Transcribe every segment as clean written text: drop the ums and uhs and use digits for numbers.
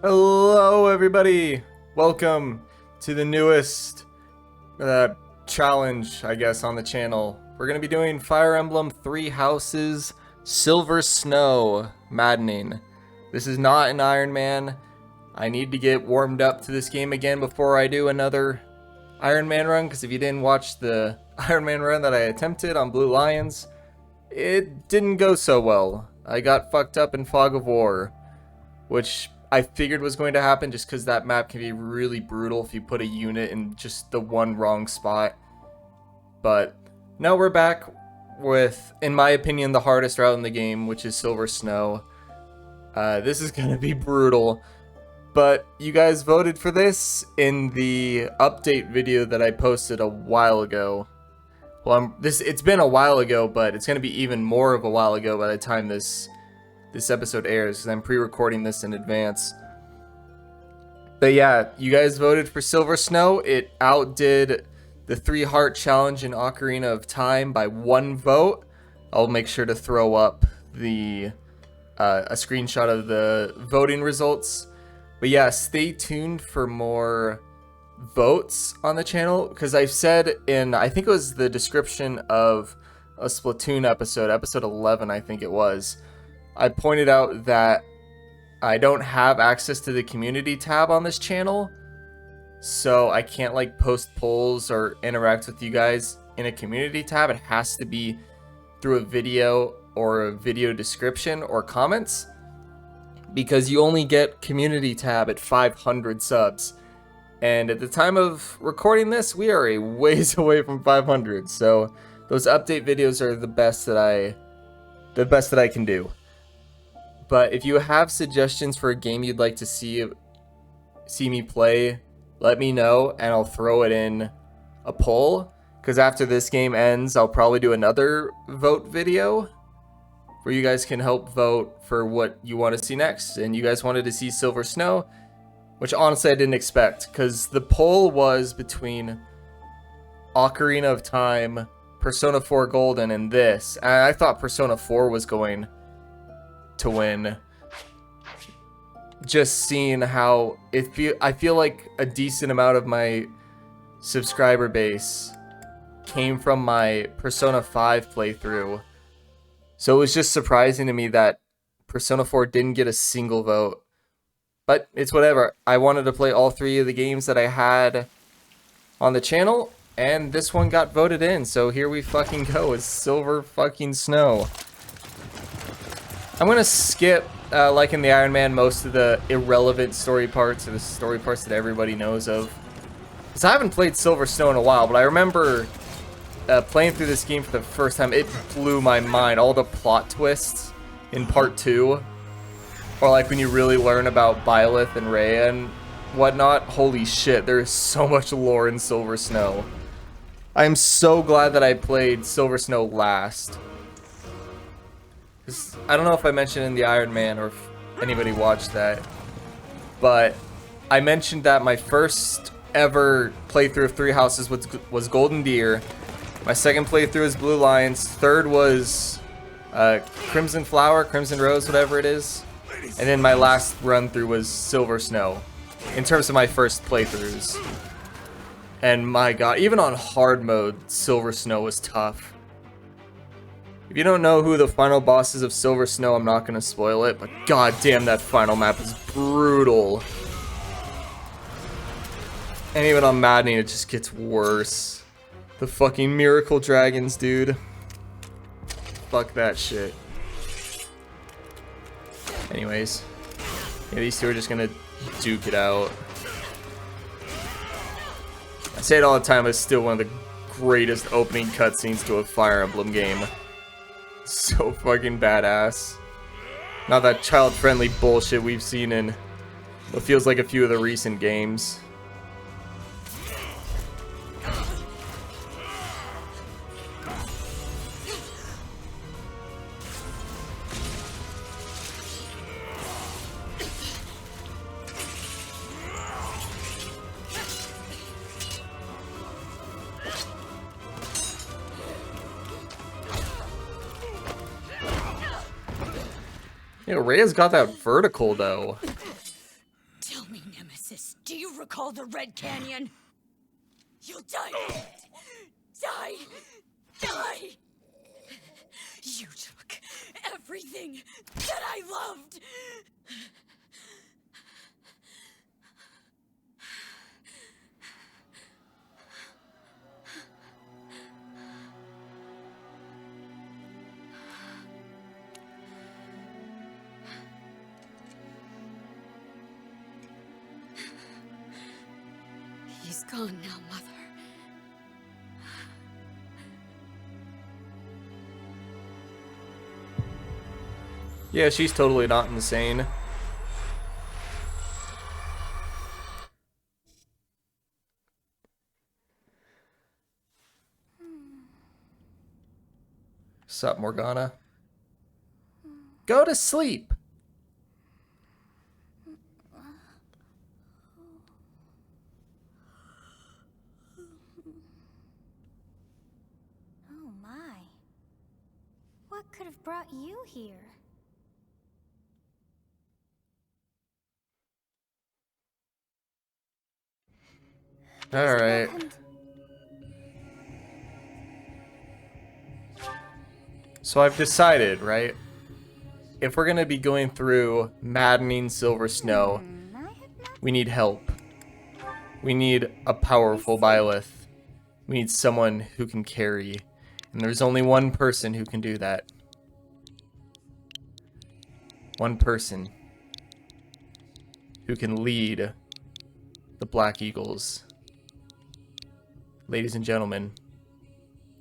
Hello everybody! Welcome to the newest challenge, I guess, on the channel. We're going to be doing Fire Emblem 3 Houses Silver Snow Maddening. This is not an Iron Man. I need to get warmed up to this game again before I do another Iron Man run, because if you didn't watch the Iron Man run that I attempted on Blue Lions, it didn't go so well. I got fucked up in Fog of War, which I figured was going to happen just because that map can be really brutal if you put a unit in just the one wrong spot. But now we're back with, in my opinion, the hardest route in the game, which is Silver Snow. This is going to be brutal, but you guys voted for this in the update video that I posted a while ago. Well, it's been a while ago, but it's going to be even more of a while ago by the time this episode airs, because I'm pre-recording this in advance. But yeah, you guys voted for Silver Snow. It outdid the 3-heart challenge in Ocarina of Time by 1 vote. I'll make sure to throw up a screenshot of the voting results. But yeah, stay tuned for more votes on the channel, because I've said in, I think it was the description of a Splatoon episode 11, I think it was, I pointed out that I don't have access to the community tab on this channel, so I can't like post polls or interact with you guys in a community tab. It has to be through a video or a video description or comments, because you only get community tab at 500 subs. And at the time of recording this, we are a ways away from 500, so those update videos are the best that I can do. But if you have suggestions for a game you'd like to see me play, let me know and I'll throw it in a poll. Because after this game ends, I'll probably do another vote video where you guys can help vote for what you want to see next. And you guys wanted to see Silver Snow, which honestly I didn't expect, because the poll was between Ocarina of Time, Persona 4 Golden, and this. And I thought Persona 4 was going to win. Just seeing how I feel like a decent amount of my subscriber base came from my Persona 5 playthrough, so it was just surprising to me that Persona 4 didn't get a single vote. But it's whatever. I wanted to play all 3 of the games that I had on the channel, and this one got voted in, so here we fucking go. It's Silver fucking Snow. I'm gonna skip, like in the Iron Man, most of the irrelevant story parts, or the story parts that everybody knows of. Because I haven't played Silver Snow in a while, but I remember playing through this game for the first time. It blew my mind. All the plot twists in part 2, or like when you really learn about Byleth and Raya and whatnot. Holy shit, there is so much lore in Silver Snow. I am so glad that I played Silver Snow last. I don't know if I mentioned in the Iron Man or if anybody watched that, but I mentioned that my first ever playthrough of 3 Houses was Golden Deer. My second playthrough was Blue Lions. Third was Crimson Flower, Crimson Rose, whatever it is. And then my last run through was Silver Snow, in terms of my first playthroughs. And my god, even on hard mode, Silver Snow was tough. If you don't know who the final boss is of Silver Snow, I'm not going to spoil it, but god damn, that final map is brutal. And even on Maddening, it just gets worse. The fucking Miracle Dragons, dude. Fuck that shit. Anyways. Yeah, these two are just going to duke it out. I say it all the time, it's still one of the greatest opening cutscenes to a Fire Emblem game. So fucking badass. Not that child-friendly bullshit we've seen in what feels like a few of the recent games. You know, Raya's got that vertical, though. Sis, do you recall the Red Canyon? You'll die. Die. Die. You took everything that I loved. He's gone now, Mother. Yeah, she's totally not insane. Sup, Morgana? Go to sleep. Oh my. What could have brought you here? Alright. So I've decided, right? If we're gonna be going through maddening Silver Snow, we need help. We need a powerful Byleth. We need someone who can carry. And there's only one person who can do that. One person who can lead the Black Eagles. Ladies and gentlemen,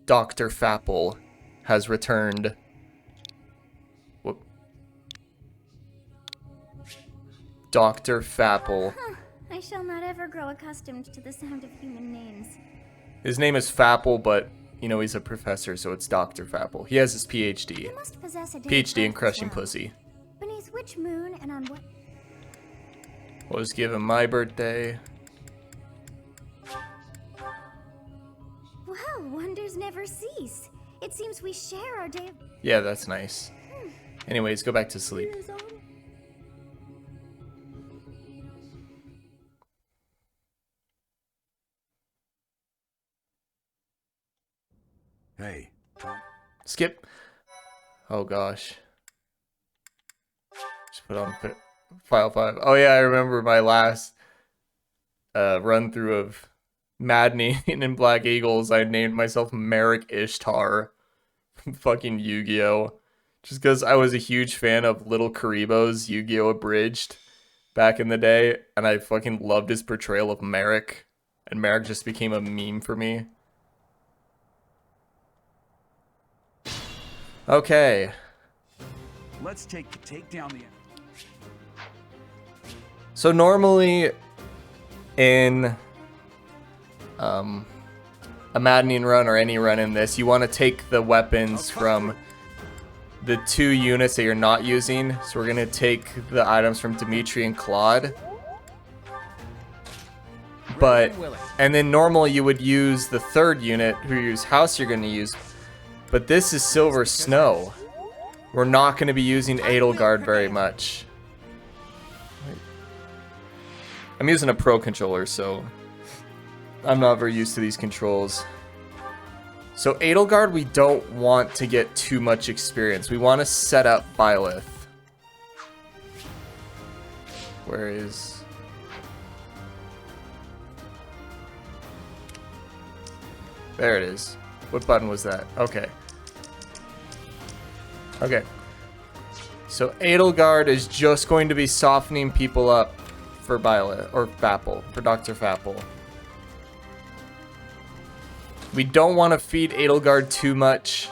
Dr. Fapple has returned. Whoop. Dr. Fapple. I shall not ever grow accustomed to the sound of human names. His name is Fapple, but, you know, he's a professor, so it's Dr. Fapple. He has his PhD. You must possess a PhD in as crushing well. pussy. Beneath which moon and on what... Was given my birthday. Well, wonders never cease. It seems we share our day of... Yeah, that's nice. Anyways, go back to sleep. Hey. Skip. Oh gosh. Just put on file 5. Oh yeah, I remember my last run through of Maddening in Black Eagles. I named myself Merrick Ishtar from fucking Yu-Gi-Oh! Just because I was a huge fan of Little Karibo's Yu-Gi-Oh! Abridged back in the day, and I fucking loved his portrayal of Merrick, and Merrick just became a meme for me. Okay. Let's take down the... So normally in a maddening run or any run in this, you want to take the weapons from the 2 units that you're not using. So we're going to take the items from Dimitri and Claude. And then normally you would use the 3rd unit whose house you're going to use. But this is Silver Snow. We're not going to be using Edelgard very much. I'm using a pro controller, so I'm not very used to these controls. So Edelgard, we don't want to get too much experience. We want to set up Byleth. Where is... There it is. What button was that? Okay. Okay. So Edelgard is just going to be softening people up for Byleth, or Fapple, for Dr. Fapple. We don't want to feed Edelgard too much,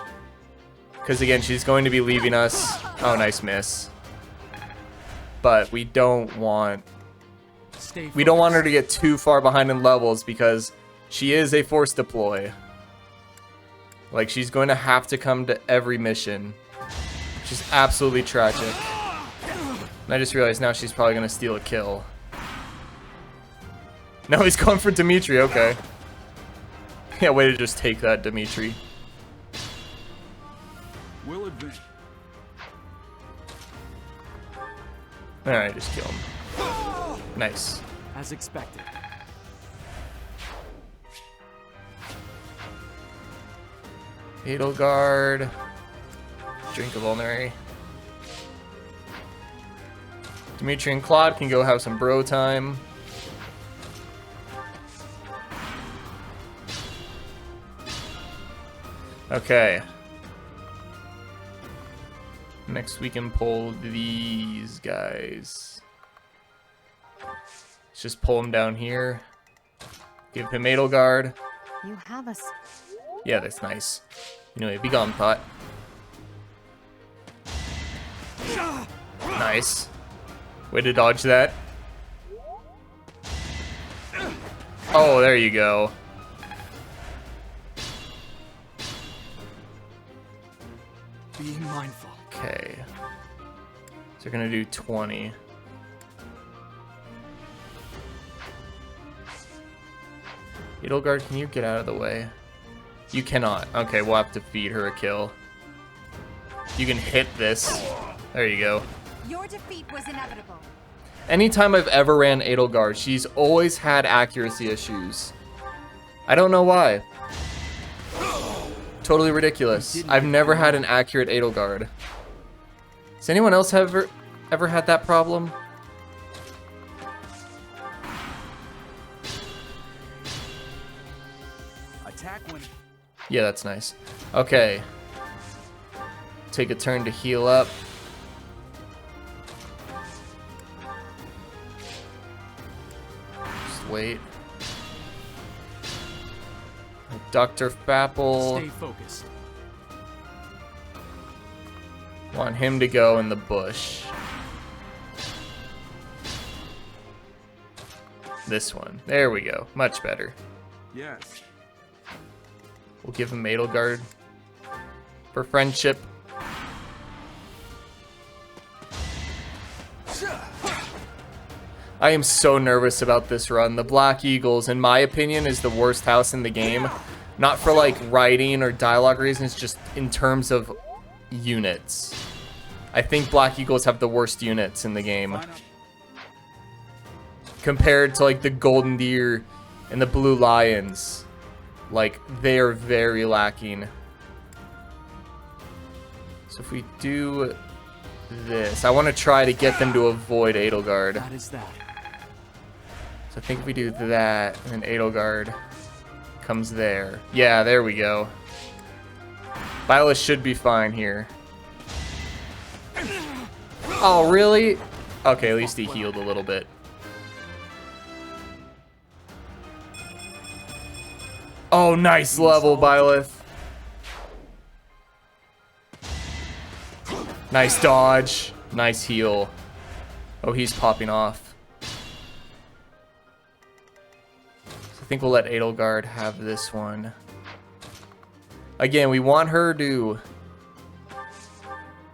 because again, she's going to be leaving us. Oh, nice miss. But we don't want her to get too far behind in levels, because she is a force deploy. Like, she's going to have to come to every mission, which is absolutely tragic. And I just realized now she's probably going to steal a kill. No, he's going for Dimitri, okay. Yeah, way to just take that, Dimitri. We'll advance. Alright, just kill him. Nice. As expected. Edelgard. Drink a vulnerary. Dimitri and Claude can go have some bro time. Okay. Next we can pull these guys. Let's just pull him down here. Give him Edelgard. You have us. Yeah, that's nice. You know, be gone, thought. Nice. Way to dodge that. Oh, there you go. Being mindful. Okay. So we're gonna do 20. Edelgard, can you get out of the way? You cannot. Okay, we'll have to feed her a kill. You can hit this. There you go. Your defeat was inevitable. Anytime I've ever ran Edelgard, she's always had accuracy issues. I don't know why. Totally ridiculous. I've never had an accurate Edelgard. Has anyone else ever had that problem? Attack when. Yeah, that's nice. Okay. Take a turn to heal up. Just wait. Dr. Fapple. Stay focused. Want him to go in the bush. This one. There we go. Much better. Yes. We'll give him Edelgard for friendship. I am so nervous about this run. The Black Eagles, in my opinion, is the worst house in the game. Not for like writing or dialogue reasons, just in terms of units. I think Black Eagles have the worst units in the game. Compared to like the Golden Deer and the Blue Lions. Like, they are very lacking. So if we do this, I want to try to get them to avoid Edelgard. That is that. So I think if we do that, and then Edelgard comes there. Yeah, there we go. Viola should be fine here. Oh, really? Okay, at least he healed a little bit. Oh, nice level, Byleth. Nice dodge. Nice heal. Oh, he's popping off. So I think we'll let Edelgard have this one. Again, we want her to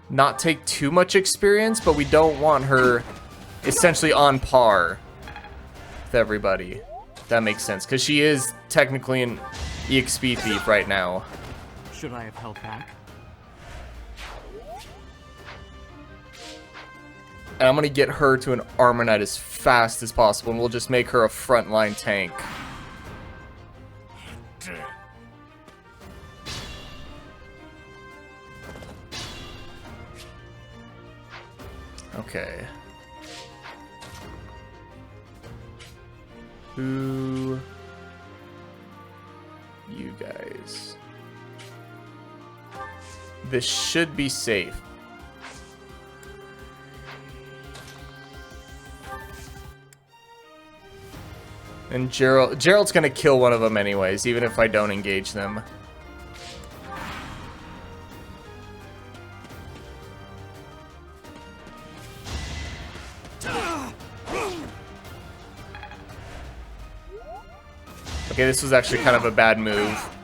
not take too much experience, but we don't want her essentially on par with everybody. That makes sense, because she is technically an EXP thief right now. Should I have held back? And I'm going to get her to an Armor Knight as fast as possible, and we'll just make her a frontline tank. Okay. Who? You guys. This should be safe. And Gerald's gonna kill one of them anyways, even if I don't engage them. Okay, this was actually kind of a bad move.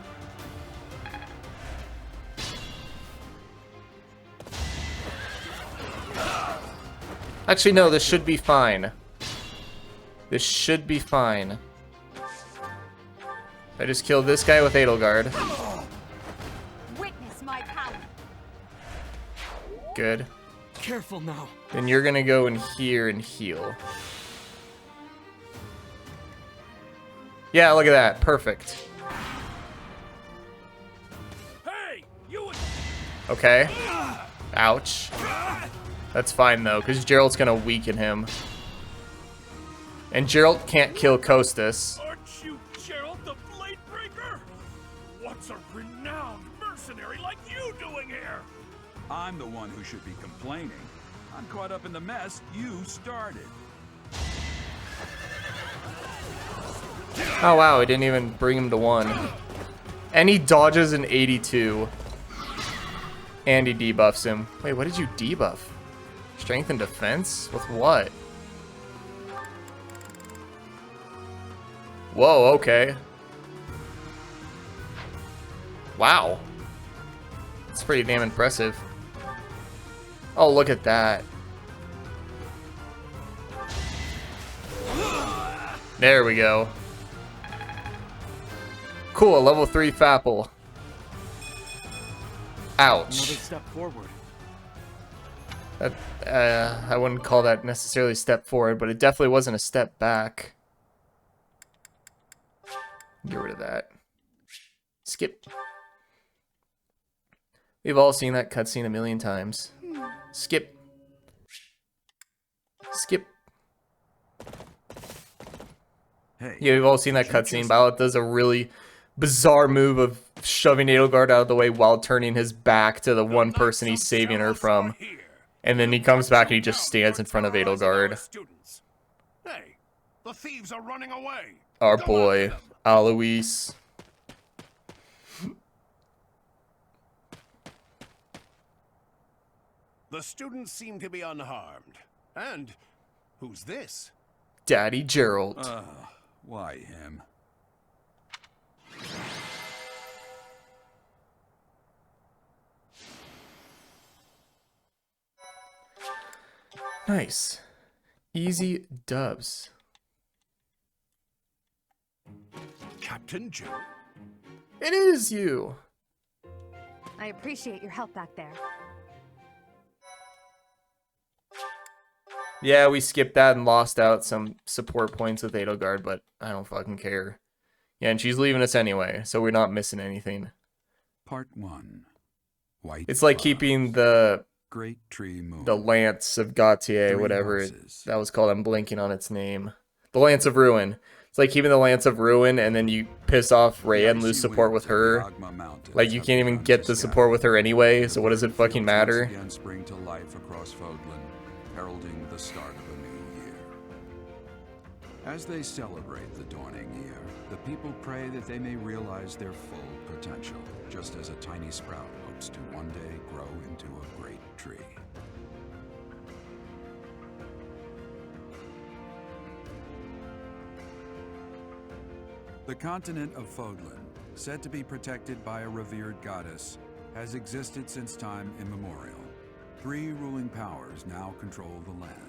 Actually, no, this should be fine. This should be fine. I just killed this guy with Edelgard. Witness my power. Good. Careful now. Then you're gonna go in here and heal. Yeah, look at that. Perfect. Hey, you. Okay. Ouch. That's fine, though, because Gerald's going to weaken him. And Gerald can't kill Costas. Aren't you Gerald the Bladebreaker? What's a renowned mercenary like you doing here? I'm the one who should be complaining. I'm caught up in the mess you started. Oh, wow. It didn't even bring him to 1. And he dodges an 82. And he debuffs him. Wait, what did you debuff? Strength and defense? With what? Whoa, okay. Wow. That's pretty damn impressive. Oh, look at that. There we go. Cool, a level 3 Fapple. Another Ouch. step forward. That, I wouldn't call that necessarily a step forward, but it definitely wasn't a step back. Get rid of that. Skip. We've all seen that cutscene a million times. Skip. Skip. Hey. Yeah, we've all seen that cutscene. Violet does a really bizarre move of shoving Edelgard out of the way while turning his back to the one person he's saving her from. And then he comes back and he just stands in front of Edelgard. Hey, the thieves are running away. Our boy, Alois. The students seem to be unharmed. And who's this? Daddy Gerald. Why him? Nice. Easy dubs. Captain Joe? It is you. I appreciate your help back there. Yeah, we skipped that and lost out some support points with Edelgard, but I don't fucking care. Yeah, and she's leaving us anyway, so we're not missing anything. Part 1. White It's like Clouds. keeping the Great Tree Moon. Lance of Gautier, Three whatever houses. that was called. I'm blanking on its name. The Lance of Ruin. It's like keeping the Lance of Ruin and then you piss off Raya and lose support with her. Like, you can't even get the support with her anyway, so what does it fucking matter? Again spring to life across Fodlan, heralding the start of a new year. As they celebrate the dawning year, the people pray that they may realize their full potential, just as a tiny sprout hopes to one day grow into a great tree. The continent of Fodlan, said to be protected by a revered goddess, has existed since time immemorial. 3 ruling powers now control the land.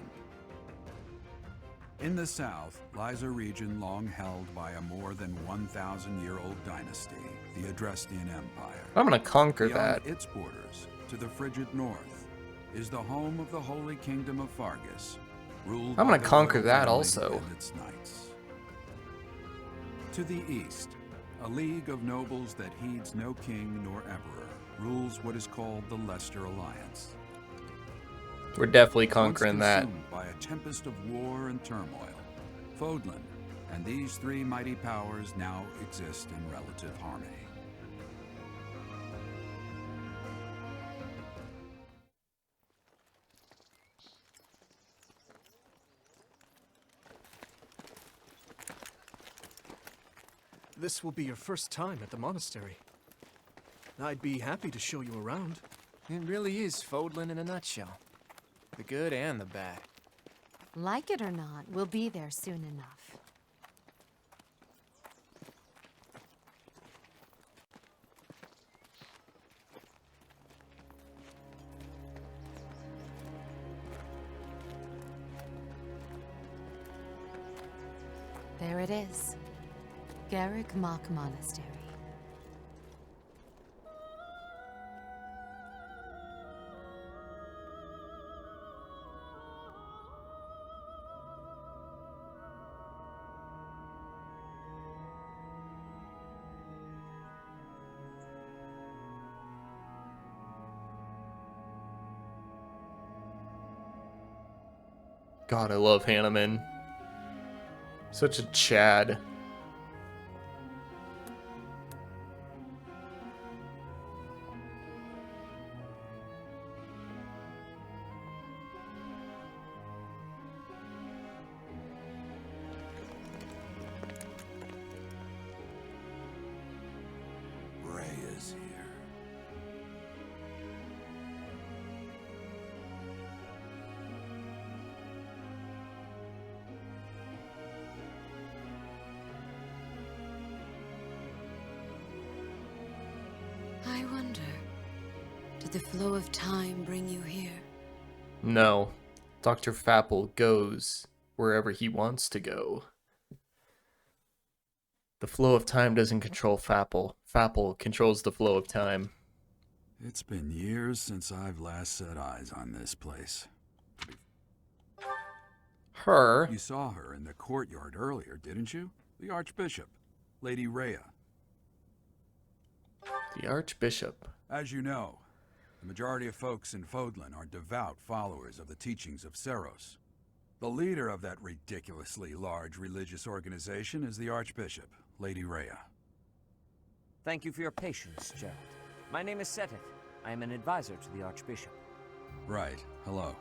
In the south lies a region long held by a more than 1,000-year-old dynasty, the Adrestian Empire. I'm gonna conquer Beyond that. its borders, to the frigid north, is the home of the Holy Kingdom of Fargus, ruled I'm by gonna the conquer royal that family also. and its knights. To the east, a league of nobles that heeds no king nor emperor rules what is called the Leicester Alliance. We're definitely Once conquering that. consumed by a tempest of war and turmoil, Fodlan and these 3 mighty powers now exist in relative harmony. This will be your first time at the monastery. I'd be happy to show you around. It really is Fodlan in a nutshell. The good and the bad. Like it or not, we'll be there soon enough. There it is. Garrick Mock Monastery. God, I love Hanneman. Such a Chad. Raya's here. I wonder, did the flow of time bring you here? No. Dr. Fapple goes wherever he wants to go. The flow of time doesn't control Fapple. Fapple controls the flow of time. It's been years since I've last set eyes on this place. Her? You saw her in the courtyard earlier, didn't you? The Archbishop, Lady Raya. The Archbishop. As you know, the majority of folks in Fodlan are devout followers of the teachings of Seros. The leader of that ridiculously large religious organization is the Archbishop, Lady Raya. Thank you for your patience, Gerald. My name is Seteth. I am an advisor to the Archbishop. Right. Hello.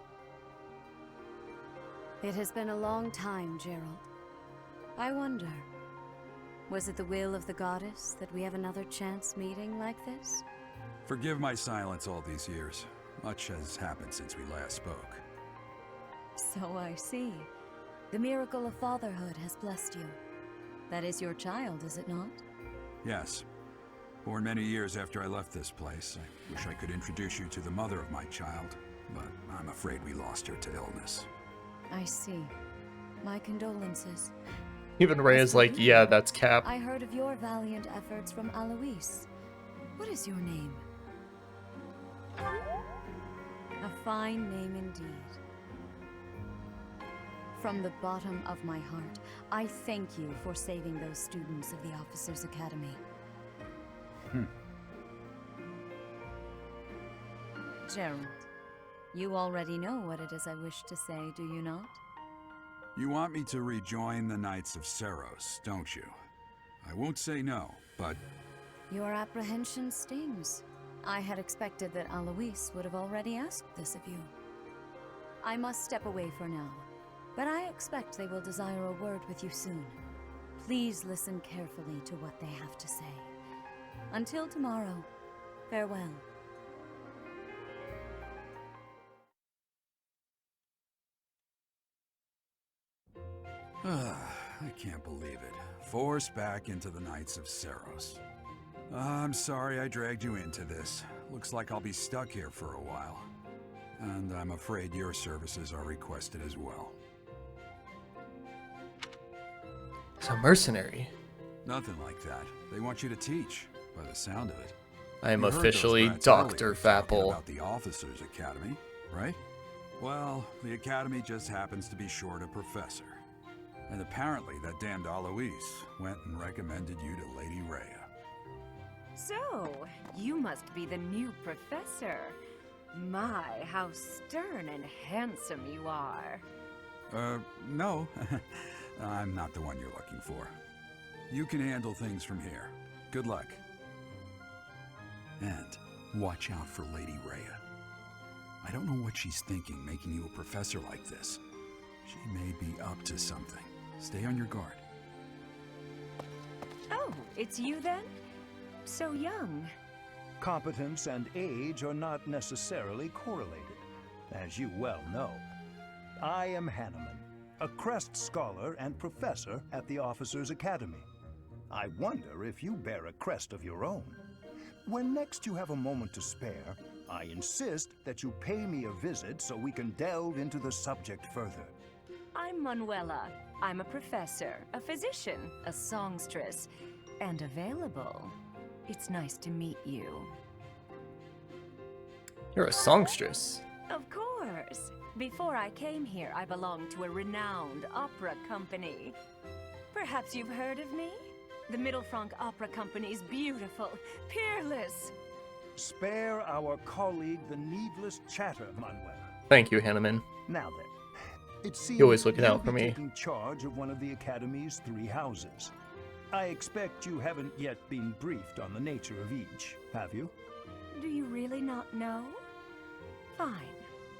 It has been a long time, Gerald. I wonder, was it the will of the goddess that we have another chance meeting like this? Forgive my silence all these years. Much has happened since we last spoke. So I see. The miracle of fatherhood has blessed you. That is your child, is it not? Yes. Born many years after I left this place, I wish I could introduce you to the mother of my child, but I'm afraid we lost her to illness. I see. My condolences. Even Raya's like, yeah, that's Cap. I heard of your valiant efforts from Alois. What is your name? A fine name indeed. From the bottom of my heart, I thank you for saving those students of the Officers' Academy. Gerald, you already know what it is I wish to say, do you not? You want me to rejoin the Knights of Seros, don't you? I won't say no, but... Your apprehension stings. I had expected that Alois would have already asked this of you. I must step away for now, but I expect they will desire a word with you soon. Please listen carefully to what they have to say. Until tomorrow, farewell. I can't believe it. Forced back into the Knights of Seros. I'm sorry I dragged you into this. Looks like I'll be stuck here for a while. And I'm afraid your services are requested as well. It's a mercenary. Nothing like that. They want you to teach, by the sound of it. I am You heard those officially brats Dr. earlier talking Fapple. about the Officers' Academy, right? Well, the Academy just happens to be short a professor. And apparently that damned Alois went and recommended you to Lady Raya. So, you must be the new professor. My, how stern and handsome you are. No. I'm not the one you're looking for. You can handle things from here. Good luck. And watch out for Lady Raya. I don't know what she's thinking making you a professor like this. She may be up to something. Stay on your guard. Oh, it's you then? So young. Competence and age are not necessarily correlated, as you well know. I am Hanneman, a Crest Scholar and Professor at the Officers' Academy. I wonder if you bear a crest of your own. When next you have a moment to spare, I insist that you pay me a visit so we can delve into the subject further. I'm Manuela. I'm a professor, a physician, a songstress, and available. It's nice to meet you. You're a songstress. Of course. Before I came here, I belonged to a renowned opera company. Perhaps you've heard of me? The Middlefranc Opera Company's beautiful, peerless. Spare our colleague the needless chatter, Manuela. Thank you, Hanneman. Now then, It seems You're always looking you'll out for be me. taking charge of one of the Academy's 3 houses. I expect you haven't yet been briefed on the nature of each, have you? Do you really not know? Fine,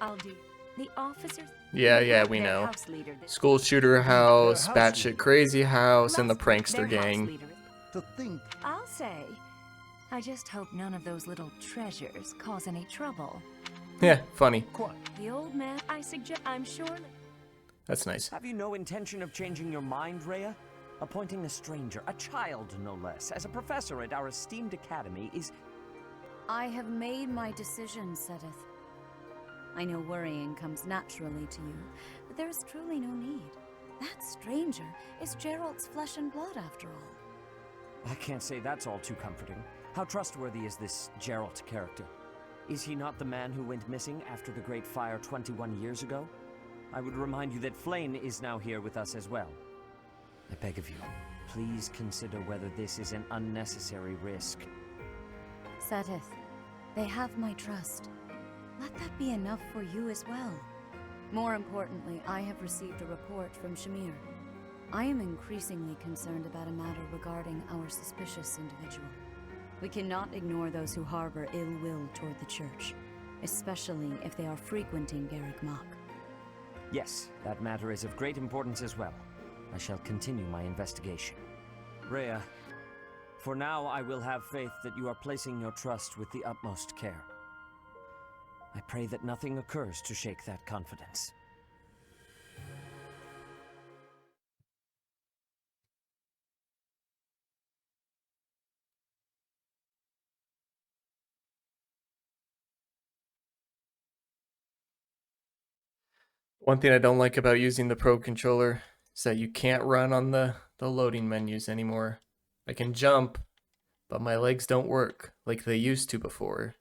I'll do. The officers. Yeah, we their know. house leader this- School shooter house, house batshit leader. crazy house, and the Last- prankster their house gang. leader. To think I'll say. I just hope none of those little treasures cause any trouble. Yeah, funny. quite. The old man, I suggest. I'm sure. That's nice. Have you no intention of changing your mind, Raya? Appointing a stranger, a child no less, as a professor at our esteemed academy is... I have made my decision, Sedith. I know worrying comes naturally to you, but there is truly no need. That stranger is Gerald's flesh and blood, after all. I can't say that's all too comforting. How trustworthy is this Gerald character? Is he not the man who went missing after the Great Fire 21 years ago? I would remind you that Flame is now here with us as well. I beg of you, please consider whether this is an unnecessary risk. Sedith, they have my trust. Let that be enough for you as well. More importantly, I have received a report from Shamir. I am increasingly concerned about a matter regarding our suspicious individual. We cannot ignore those who harbor ill will toward the church, especially if they are frequenting Garrick Mach. Yes, that matter is of great importance as well. I shall continue my investigation. Raya, for now I will have faith that you are placing your trust with the utmost care. I pray that nothing occurs to shake that confidence. One thing I don't like about using the Pro Controller is that you can't run on the loading menus anymore. I can jump, but my legs don't work like they used to before.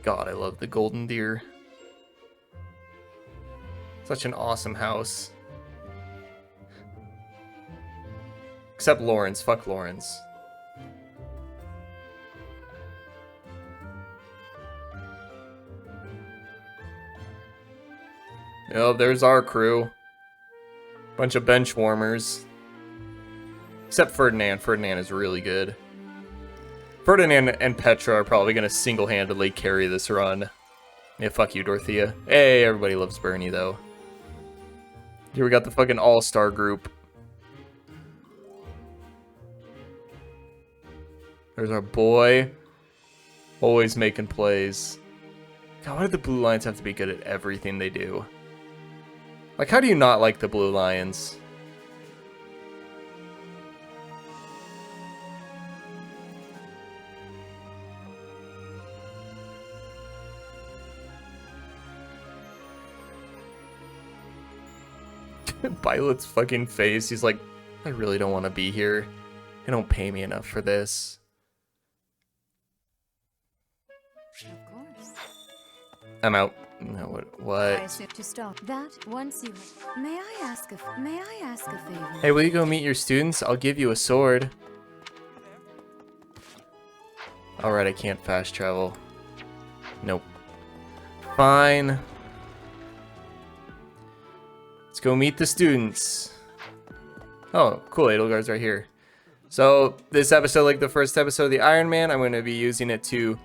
God, I love the Golden Deer. Such an awesome house. Except Lawrence. Fuck Lawrence. Oh, there's our crew. Bunch of bench warmers. Except Ferdinand. Ferdinand is really good. Ferdinand and Petra are probably going to single-handedly carry this run. Yeah, fuck you, Dorothea. Hey, everybody loves Bernie, though. Here we got the fucking all-star group. There's our boy. Always making plays. God, why do the Blue Lions have to be good at everything they do? Like, how do you not like the Blue Lions? Violet's fucking face. He's like, I really don't want to be here. They don't pay me enough for this. Of course. I'm out. No, I what? assume to stop that once you. May I ask a favor? Hey, will you go meet your students? I'll give you a sword. Alright, I can't fast travel. Nope. Fine. Let's go meet the students. Oh, cool. Edelgard's right here. So, this episode, like the first episode of the Iron Man, I'm going to be using it to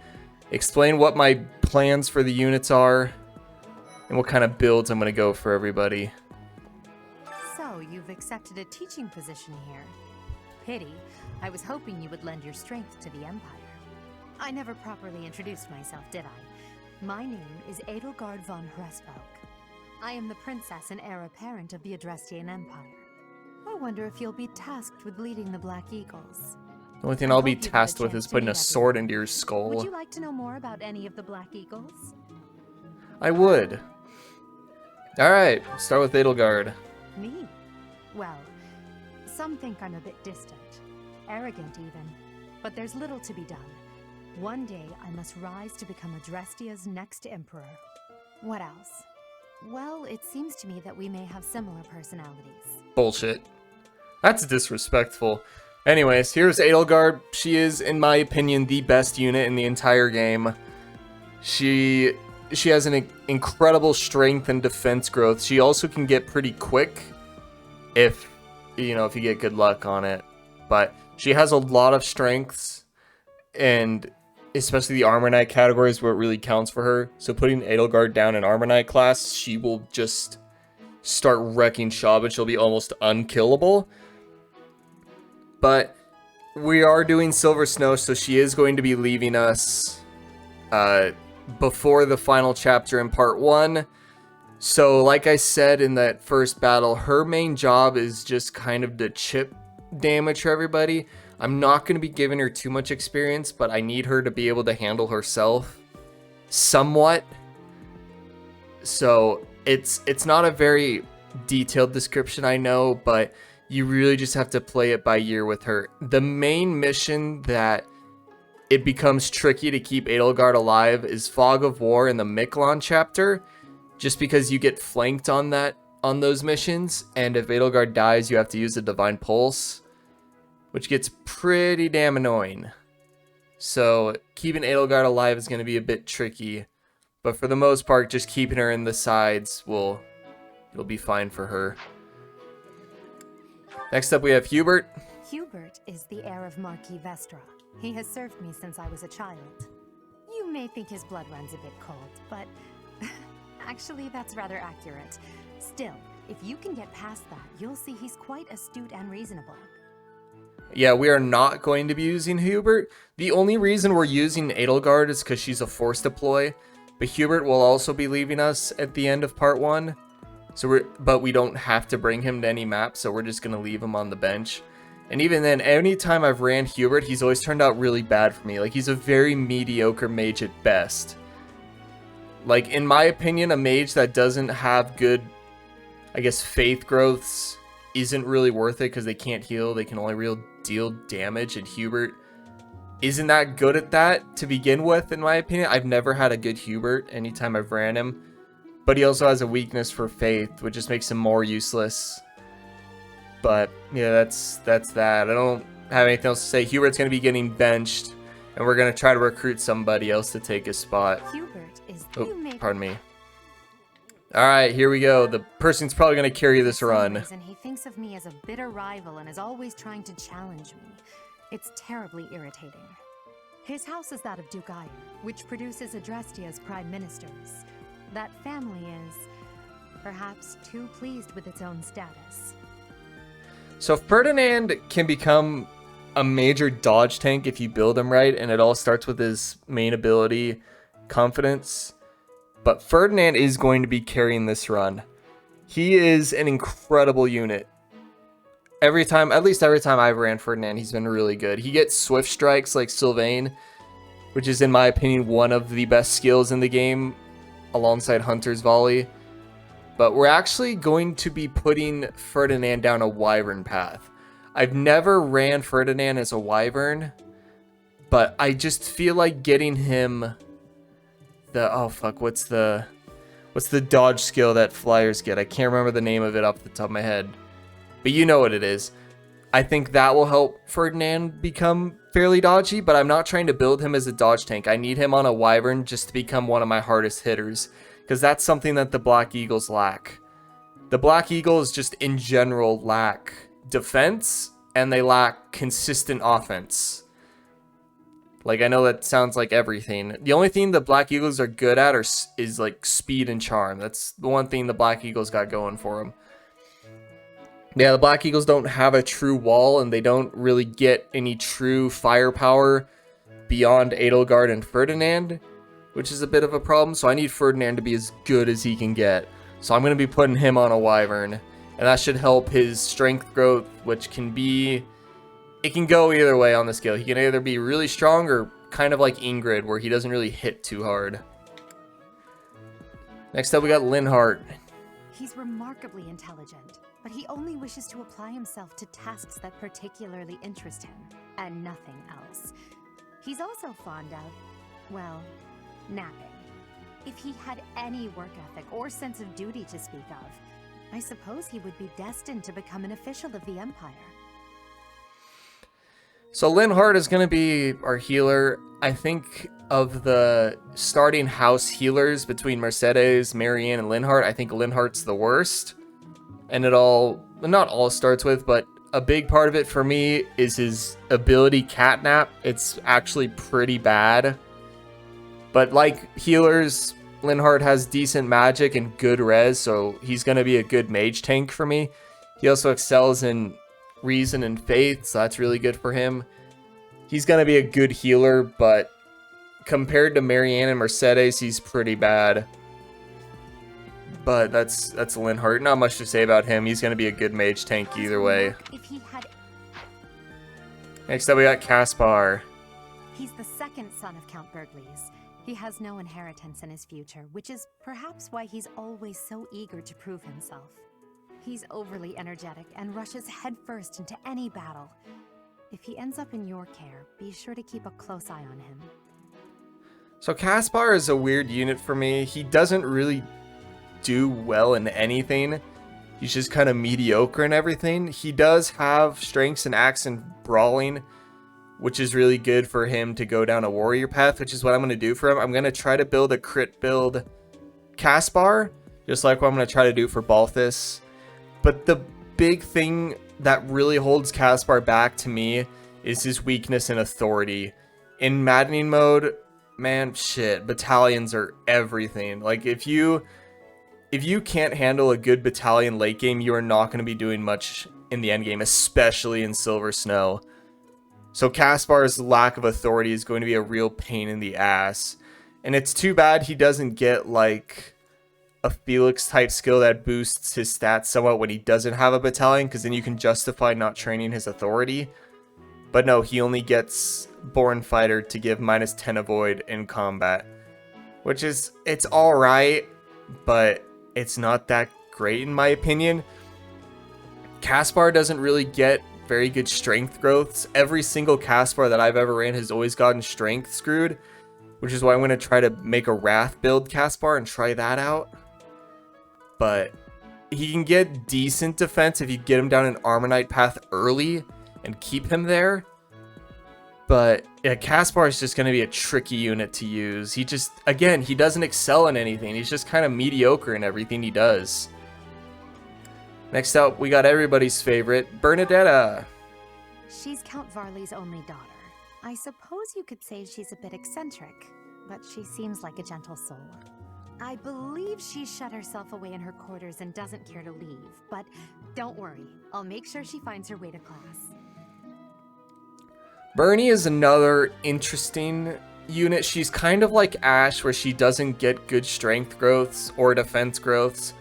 explain what my plans for the units are and what kind of builds I'm going to go for everybody. So, you've accepted a teaching position here. Pity. I was hoping you would lend your strength to the Empire. I never properly introduced myself, did I? My name is Edelgard von Hresvelk. I am the princess and heir apparent of the Adrestian Empire. I wonder if you'll be tasked with leading the Black Eagles. The only thing I'll be tasked with is putting a sword into your Would skull. you like to know more about any of the Black Eagles? I would. Alright, start with Edelgard. Me? Well, some think I'm a bit distant, arrogant even, but there's little to be done. One day I must rise to become Adrestia's next emperor. What else? Well, it seems to me that we may have similar personalities. Bullshit. That's disrespectful. Anyways, here's Edelgard. She is, in my opinion, the best unit in the entire game. She has an incredible strength and defense growth. She also can get pretty quick if you get good luck on it. But she has a lot of strengths, and especially the Armor Knight category is where it really counts for her. So putting Edelgard down in Armor Knight class, she will just start wrecking shop and she'll be almost unkillable. But we are doing Silver Snow, so she is going to be leaving us before the final chapter in part 1. So like I said in that first battle, her main job is just kind of to chip damage for everybody. I'm not going to be giving her too much experience, but I need her to be able to handle herself somewhat. So it's not a very detailed description, I know, but you really just have to play it by ear with her. The main mission that it becomes tricky to keep Edelgard alive is Fog of War in the Miklon chapter, just because you get flanked on those missions, and if Edelgard dies, you have to use the Divine Pulse, which gets pretty damn annoying. So keeping Edelgard alive is going to be a bit tricky, but for the most part, just keeping her in the sides it'll be fine for her. Next up, we have Hubert. Hubert is the heir of Marquis Vestra. He has served me since I was a child. You may think his blood runs a bit cold, but actually that's rather accurate. Still, if you can get past that, you'll see he's quite astute and reasonable. Yeah, we are not going to be using Hubert. The only reason we're using Edelgard is because she's a force deploy, but Hubert will also be leaving us at the end of part 1. But we don't have to bring him to any map, so we're just going to leave him on the bench. And even then, anytime I've ran Hubert, he's always turned out really bad for me. Like, he's a very mediocre mage at best. Like, in my opinion, a mage that doesn't have good, I guess, faith growths isn't really worth it because they can't heal. They can only deal damage, and Hubert isn't that good at that to begin with, in my opinion. I've never had a good Hubert anytime I've ran him. But he also has a weakness for faith, which just makes him more useless. But yeah, that's that. I don't have anything else to say. Hubert's going to be getting benched, and we're going to try to recruit somebody else to take his spot. Hubert is pardon me. All right, here we go. The person's probably going to carry this run. And he thinks of me as a bitter rival and is always trying to challenge me. It's terribly irritating. His house is that of Duke Iron, which produces Adrestia's prime ministers. That family is perhaps too pleased with its own status. So Ferdinand can become a major dodge tank if you build him right, and it all starts with his main ability, Confidence. But Ferdinand is going to be carrying this run. He is an incredible unit. At least every time I've ran Ferdinand, he's been really good. He gets swift strikes like Sylvain, which is, in my opinion, one of the best skills in the game, alongside Hunter's Volley. But we're actually going to be putting Ferdinand down a Wyvern path. I've never ran Ferdinand as a Wyvern, but I just feel like getting him what's the dodge skill that flyers get? I can't remember the name of it off the top of my head, but you know what it is. I think that will help Ferdinand become fairly dodgy, but I'm not trying to build him as a dodge tank. I need him on a Wyvern just to become one of my hardest hitters, because that's something that the Black Eagles lack. The Black Eagles just in general lack defense, and they lack consistent offense. Like, I know that sounds like everything. The only thing the Black Eagles are good at is like speed and charm. That's the one thing the Black Eagles got going for them. Yeah, the Black Eagles don't have a true wall, and they don't really get any true firepower beyond Edelgard and Ferdinand, which is a bit of a problem. So I need Ferdinand to be as good as he can get. So I'm going to be putting him on a Wyvern, and that should help his strength growth, which can be... It can go either way on the scale. He can either be really strong or kind of like Ingrid, where he doesn't really hit too hard. Next up, we got Linhardt. He's remarkably intelligent, but he only wishes to apply himself to tasks that particularly interest him, and nothing else. He's also fond of, well, napping. If he had any work ethic or sense of duty to speak of, I suppose he would be destined to become an official of the Empire. So Linhardt is going to be our healer. I think of the starting house healers between Mercedes, Marianne, and Linhardt, I think Linhardt's the worst. And it all, not all starts with, but a big part of it for me is his ability Catnap. It's actually pretty bad. But like healers, Linhardt has decent magic and good res, so he's going to be a good mage tank for me. He also excels in reason and faith, so that's really good for him. He's going to be a good healer, but compared to Marianne and Mercedes, he's pretty bad. But that's Linhardt. Not much to say about him. He's going to be a good mage tank either way. Next up, we got Kaspar. He's the second son of Count Bergliez. He has no inheritance in his future, which is perhaps why he's always so eager to prove himself. He's overly energetic and rushes headfirst into any battle. If he ends up in your care, be sure to keep a close eye on him. So Kaspar is a weird unit for me. He doesn't really do well in anything. He's just kind of mediocre in everything. He does have strengths in axe and brawling, which is really good for him to go down a warrior path, which is what I'm going to do for him. I'm going to try to build a crit build Kaspar, just like what I'm going to try to do for Balthus. But the big thing that really holds Kaspar back to me is his weakness in authority. In maddening mode, man, shit, battalions are everything. Like, if you can't handle a good battalion late game, you are not going to be doing much in the end game, especially in Silver Snow. So Kaspar's lack of authority is going to be a real pain in the ass. And it's too bad he doesn't get, like, a Felix type skill that boosts his stats somewhat when he doesn't have a battalion, because then you can justify not training his authority. But no, he only gets Born Fighter to give -10 avoid in combat, which is, it's alright, but it's not that great in my opinion. Kaspar doesn't really get very good strength growths. Every single Kaspar that I've ever ran has always gotten strength screwed, which is why I'm going to try to make a Wrath build Kaspar and try that out. But he can get decent defense if you get him down an Armonite path early and keep him there. But yeah, Kaspar is just going to be a tricky unit to use. He just, again, he doesn't excel in anything. He's just kind of mediocre in everything he does. Next up, we got everybody's favorite, Bernadetta. She's Count Varley's only daughter. I suppose you could say she's a bit eccentric, but she seems like a gentle soul. I believe she shut herself away in her quarters and doesn't care to leave, but don't worry, I'll make sure she finds her way to class. Bernie is another interesting unit. She's kind of like Ashe, where she doesn't get good strength growths or defense growths.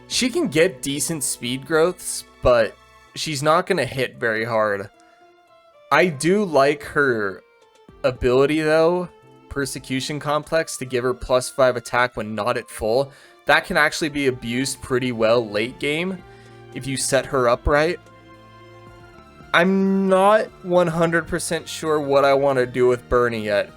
She can get decent speed growths, but she's not going to hit very hard. I do like her ability, though, Persecution Complex, to give her +5 attack when not at full. That can actually be abused pretty well late game if you set her up right. I'm not 100% sure what I want to do with Bernie yet.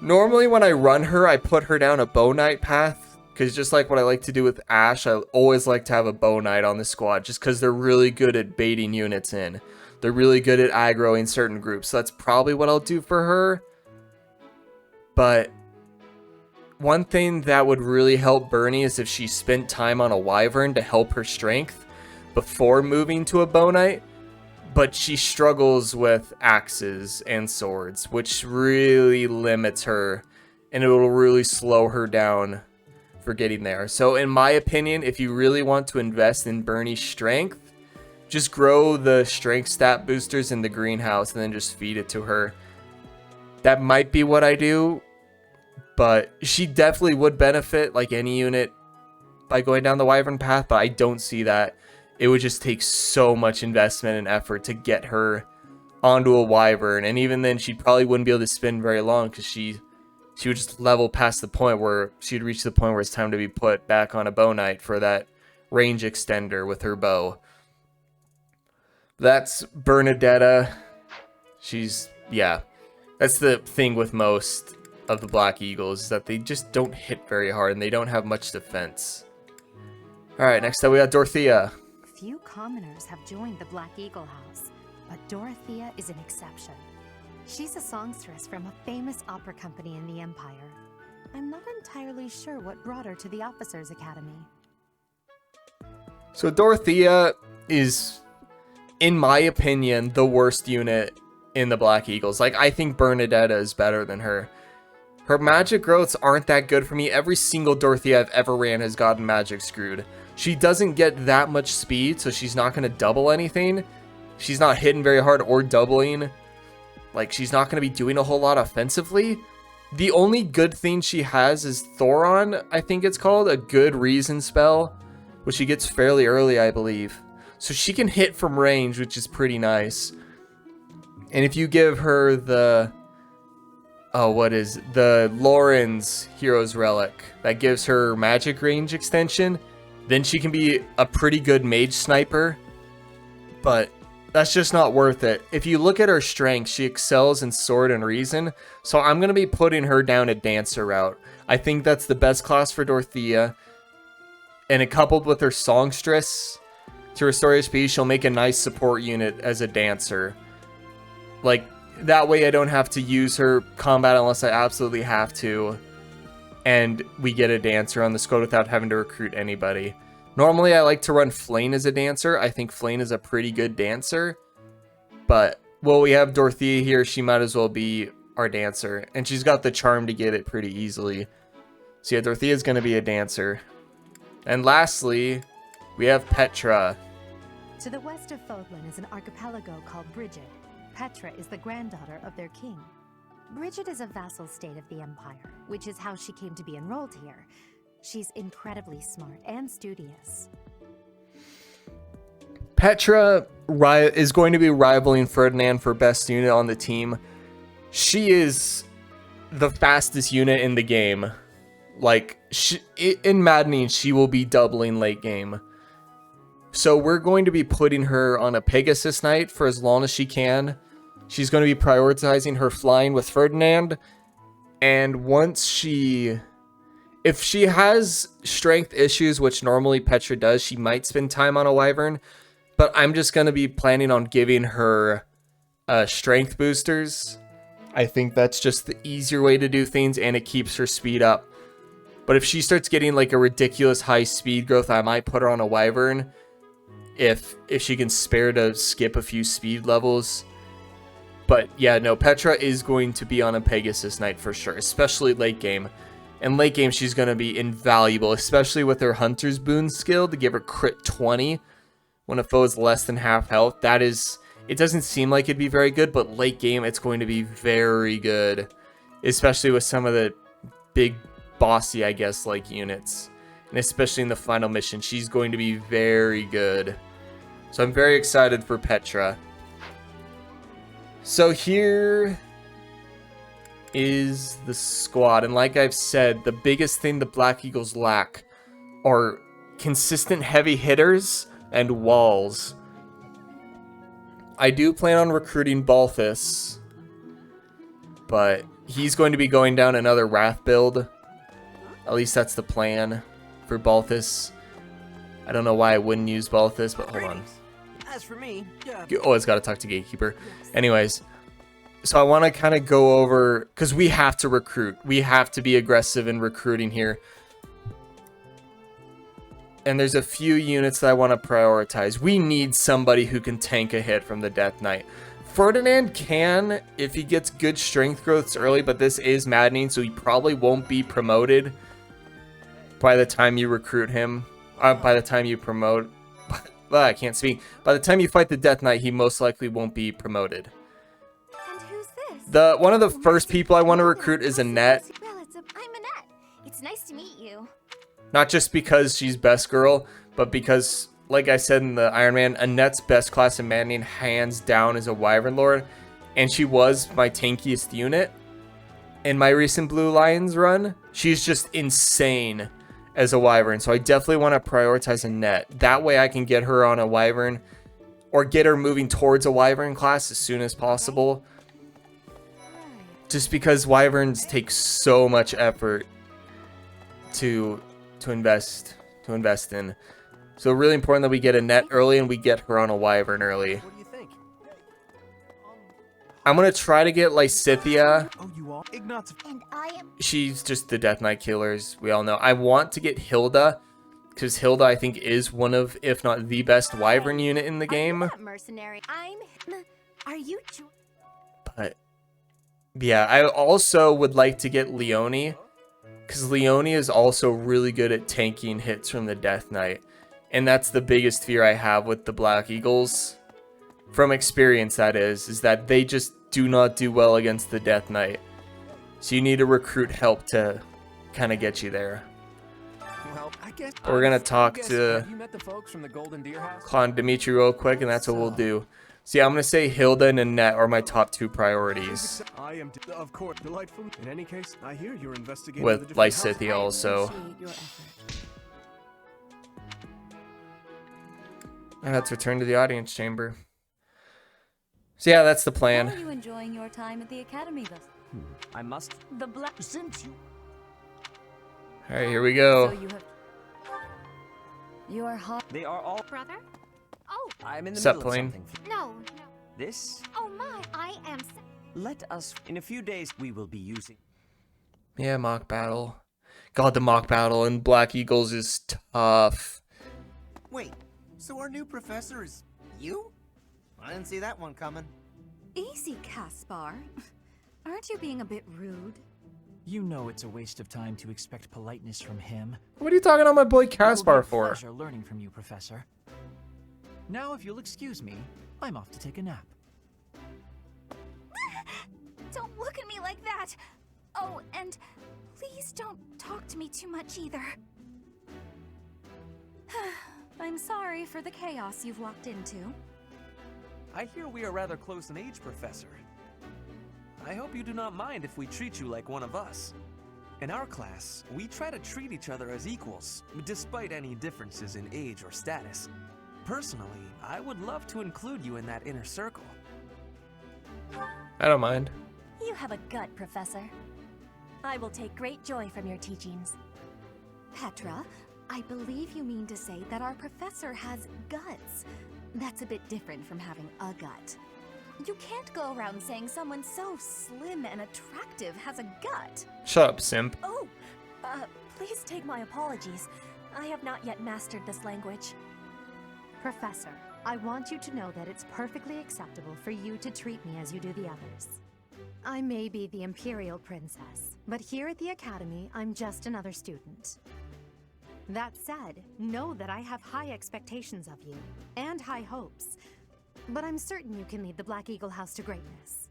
Normally when I run her, I put her down a Bow Knight path, because just like what I like to do with Ashe, I always like to have a Bow Knight on the squad, just because they're really good at baiting units in. They're really good at aggroing certain groups, so that's probably what I'll do for her. But one thing that would really help Bernie is if she spent time on a Wyvern to help her strength before moving to a Bow Knight. But she struggles with axes and swords, which really limits her, and it will really slow her down for getting there. So in my opinion, if you really want to invest in Bernie's strength, just grow the strength stat boosters in the greenhouse and then just feed it to her. That might be what I do, but she definitely would benefit like any unit by going down the Wyvern path, but I don't see that. It would just take so much investment and effort to get her onto a Wyvern, and even then she probably wouldn't be able to spin very long, because she would just level past the point where she'd reach the point where it's time to be put back on a Bow Knight for that range extender with her bow. That's Bernadetta. Yeah. That's the thing with most of the Black Eagles, is that they just don't hit very hard and they don't have much defense. Alright, next up we got Dorothea. Few commoners have joined the Black Eagle House, but Dorothea is an exception. She's a songstress from a famous opera company in the Empire. I'm not entirely sure what brought her to the Officers' Academy. So Dorothea is, in my opinion, the worst unit in the Black Eagles. Like, I think Bernadetta is better than her. Her magic growths aren't that good for me. Every single Dorothea I've ever ran has gotten magic screwed. She doesn't get that much speed, so she's not going to double anything. She's not hitting very hard or doubling. Like, she's not going to be doing a whole lot offensively. The only good thing she has is Thoron, I think it's called, a good reason spell, which she gets fairly early, I believe. So she can hit from range, which is pretty nice. And if you give her the... oh, what is it? The Lauren's Hero's Relic that gives her magic range extension, then she can be a pretty good mage sniper. But that's just not worth it. If you look at her strength, she excels in sword and reason. So I'm going to be putting her down a dancer route. I think that's the best class for Dorothea. And it coupled with her songstress to restore HP, she'll make a nice support unit as a dancer. Like, that way I don't have to use her combat unless I absolutely have to. And we get a dancer on the squad without having to recruit anybody. Normally I like to run Flane as a dancer. I think Flane is a pretty good dancer. But, well, we have Dorothea here. She might as well be our dancer. And she's got the charm to get it pretty easily. So yeah, Dorothea's going to be a dancer. And lastly, we have Petra. To the west of Fodlan is an archipelago called Brigid. Petra is the granddaughter of their king. Brigid is a vassal state of the Empire, which is how she came to be enrolled here. She's incredibly smart and studious. Petra is going to be rivaling Ferdinand for best unit on the team. She is the fastest unit in the game. Like, in maddening, she will be doubling late game. So we're going to be putting her on a Pegasus Knight for as long as she can. She's going to be prioritizing her flying with Ferdinand. And once if she has strength issues, which normally Petra does, she might spend time on a Wyvern. But I'm just going to be planning on giving her strength boosters. I think that's just the easier way to do things, and it keeps her speed up. But if she starts getting like a ridiculous high speed growth, I might put her on a Wyvern. If she can spare to skip a few speed levels. But yeah, no, Petra is going to be on a Pegasus Knight for sure, especially late game. And late game, she's going to be invaluable, especially with her Hunter's Boon skill to give her crit 20 when a foe is less than half health. That is, it doesn't seem like it'd be very good, but late game, it's going to be very good, especially with some of the big bossy, I guess, like units. And especially in the final mission, she's going to be very good. So I'm very excited for Petra. So here is the squad. And like I've said, the biggest thing the Black Eagles lack are consistent heavy hitters and walls. I do plan on recruiting Balthus, but he's going to be going down another Wrath build. At least that's the plan for Balthus. I don't know why I wouldn't use Balthus, but hold on. As for me, yeah. Always got to talk to Gatekeeper. Anyways, so I want to kind of go over, because we have to recruit. We have to be aggressive in recruiting here. And there's a few units that I want to prioritize. We need somebody who can tank a hit from the Death Knight. Ferdinand can if he gets good strength growths early, but this is maddening, so he probably won't be promoted by the time you recruit him. By the time you promote. I can't speak. By the time you fight the Death Knight, he most likely won't be promoted. And who's this? One of the first people I want to recruit is Annette. Well, I'm Annette. It's nice to meet you. Not just because she's best girl, but because, like I said in the Iron Man, Annette's best class in Maddening hands down is a Wyvern Lord, and she was my tankiest unit in my recent Blue Lions run. She's just insane as a wyvern, so I definitely want to prioritize Annette. That way I can get her on a wyvern, or get her moving towards a wyvern class as soon as possible. Just because wyverns take so much effort to invest in. So really important that we get Annette early and we get her on a wyvern early. What do you think? I'm gonna try to get Lysithea. Oh, you are Ignatz. And I am. She's just the Death Knight killer, as we all know. I want to get Hilda, because Hilda, I think, is one of, if not the best wyvern unit in the game. Mercenary. Are you? But yeah, I also would like to get Leone, because Leone is also really good at tanking hits from the Death Knight. And that's the biggest fear I have with the Black Eagles. From experience, that is that they just do not do well against the Death Knight. So you need to recruit help to kind of get you there. Well, I guess We're going to talk to have you met the folks from the Golden Deer House? Clon Dimitri real quick, and that's what we'll do. So yeah, I'm going to say Hilda and Annette are my top 2 priorities. I am, of course, delightful. In any case, I hear you're investigating With the different Lysithea also. And let's return to the audience chamber. So yeah, that's the plan. How are you enjoying your time at the academy thus? I must. The black. Since you. All right, here we go. So you are hot. They are all. Brother? Oh. I'm in the Sup, middle of plane? something. No. This. Oh my. I am. Let us. In a few days, we will be using. Yeah, mock battle. God, the mock battle in Black Eagles is tough. Wait, so our new professor is you? I didn't see that one coming. Easy, Kaspar. Aren't you being a bit rude? You know it's a waste of time to expect politeness from him. What are you talking on my boy It will Kaspar be a for? pleasure learning from you, Professor. Now, if you'll excuse me, I'm off to take a nap. Don't look at me like that. Oh, and please don't talk to me too much either. I'm sorry for the chaos you've walked into. I hear we are rather close in age, Professor. I hope you do not mind if we treat you like one of us. In our class, we try to treat each other as equals, despite any differences in age or status. Personally, I would love to include you in that inner circle. I don't mind. You have a gut, Professor. I will take great joy from your teachings. Petra, I believe you mean to say that our professor has guts. That's a bit different from having a gut. You can't go around saying someone so slim and attractive has a gut. Shut up, simp. Oh, please take my apologies. I have not yet mastered this language. Professor, I want you to know that it's perfectly acceptable for you to treat me as you do the others. I may be the Imperial Princess, but here at the Academy, I'm just another student. That said, know that I have high expectations of you, and high hopes. But I'm certain you can lead the Black Eagle House to greatness.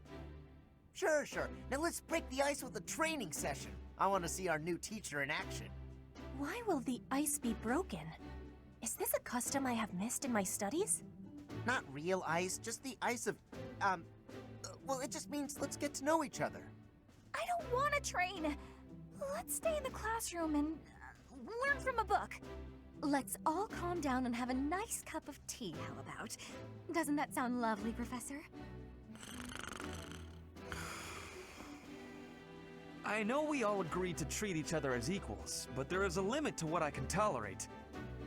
Sure. Now let's break the ice with a training session. I want to see our new teacher in action. Why will the ice be broken? Is this a custom I have missed in my studies? Not real ice, just the ice of, well, it just means let's get to know each other. I don't want to train. Let's stay in the classroom and learn from a book. Let's all calm down and have a nice cup of tea, how about? Doesn't that sound lovely, Professor? I know we all agreed to treat each other as equals, but there is a limit to what I can tolerate.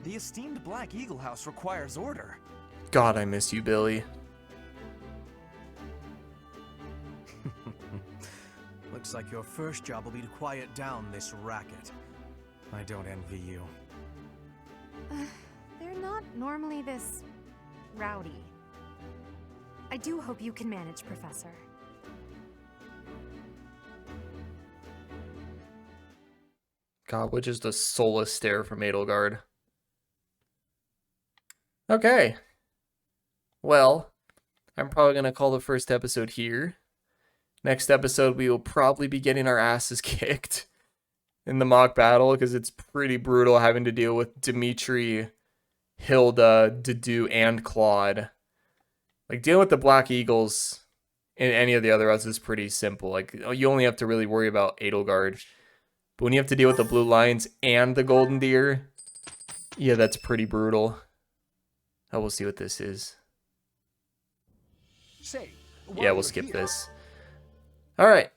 The esteemed Black Eagle House requires order. God, I miss you, Billy. Looks like your first job will be to quiet down this racket. I don't envy you. They're not normally this rowdy. I do hope you can manage, Professor. God, which is the soulless stare from Edelgard. Okay. Well, I'm probably going to call the first episode here. Next episode, we will probably be getting our asses kicked in the mock battle, because it's pretty brutal having to deal with Dimitri, Hilda, Dedu, and Claude. Like, dealing with the Black Eagles and any of the other others is pretty simple. Like, you only have to really worry about Edelgard. But when you have to deal with the blue lions and the golden deer, yeah, that's pretty brutal. Oh, we'll see what this is. Say, Yeah, we'll skip this. All right.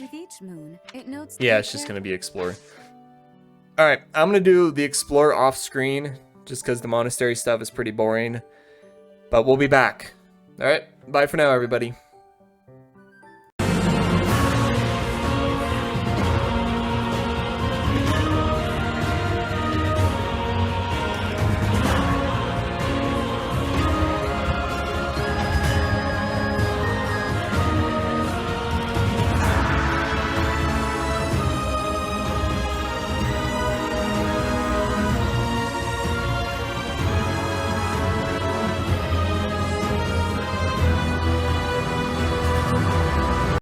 With each moon, it notes. Yeah, it's just gonna be explore. All right, I'm gonna do the explore off screen just because the monastery stuff is pretty boring. But we'll be back. All right, bye for now, everybody.